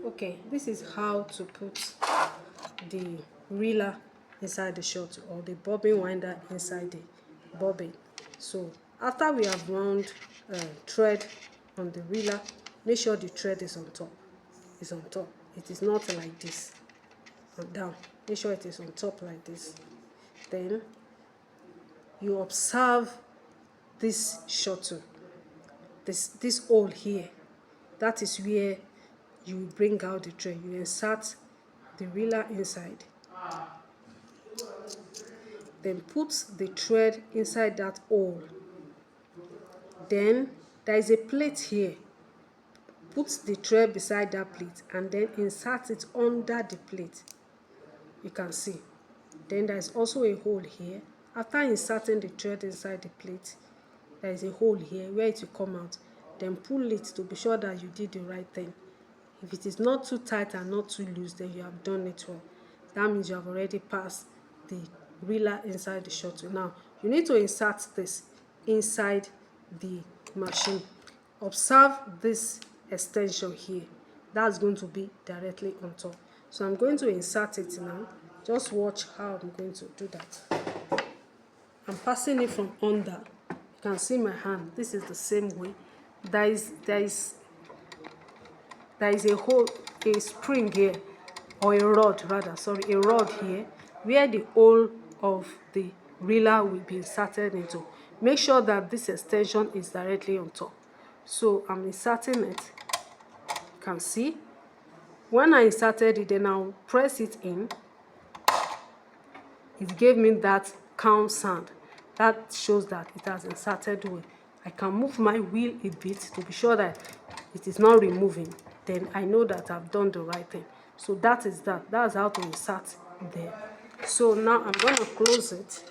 Okay, this is how to put the reeler inside the shuttle, or the bobbin winder inside the bobbin. So after we have wound thread on the reeler, make sure the thread is on top. It is not like this and down. Make sure it is on top like this. Then you observe this shuttle, this hole here. That is where you bring out the thread. You insert the reeler inside, then put the thread inside that hole. Then there is a plate here. Put the thread beside that plate and then insert it under the plate. You can see. Then there is also a hole here. After inserting the thread inside the plate, there is a hole here where it will come out. Then pull it to be sure that you did the right thing. If it is not too tight and not too loose, then you have done it well. That means you have already passed the reeler inside the shuttle. Now you need to insert this inside the machine. Observe this extension here. That's going to be directly on top. So I'm going to insert it now. Just watch how I'm going to do that. I'm passing it from under. You can see my hand. This is the same way. There is a hole, a spring here, or a rod rather, sorry, a rod here, where the hole of the reeler will be inserted into. Make sure that this extension is directly on top. So I'm inserting it. You can see. When I inserted it, then I'll press it in. It gave me that count sound. That shows that it has inserted well. I can move my wheel a bit to be sure that it is not removing. Then I know that I've done the right thing. So that is that. That's how to insert there. So now I'm going to close it.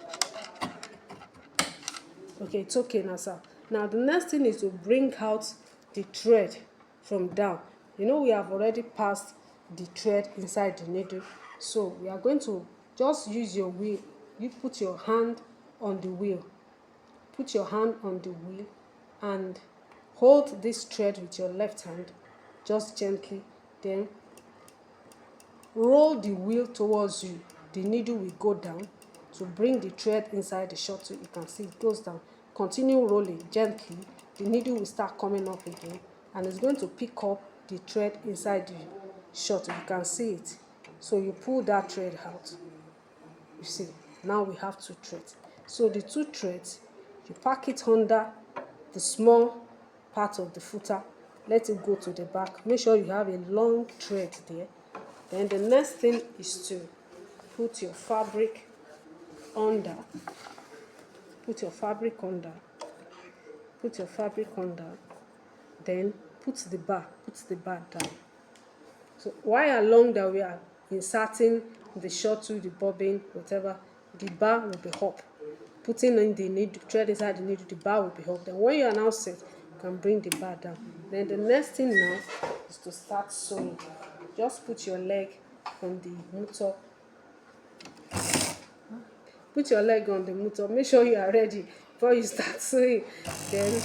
Okay, it's okay now, sir. Now the next thing is to bring out the thread from down. You know, we have already passed the thread inside the needle. So we are going to just use your wheel. You put your hand on the wheel. Put your hand on the wheel and hold this thread with your left hand, just gently. Then roll the wheel towards you. The needle will go down to bring the thread inside the shuttle. You can see it goes down. Continue rolling gently. The needle will start coming up again, and it's going to pick up the thread inside the shuttle. You can see it. So you pull that thread out. You see, now we have two threads. So the two threads, you pack it under the small part of the footer. Let it go to the back. Make sure you have a long thread there. Then the next thing is to put your fabric under. Put your fabric under. Put your fabric under. Then put the bar down. So while along that we are inserting the shuttle, the bobbin, whatever, the bar will be up. Putting in the needle, thread inside the needle, the bar will be up. Then when you are now set, you can bring the bar down. Then the next thing now is to start sewing. Just put your leg on the motor. Put your leg on the motor. Make sure you are ready before you start sewing. Then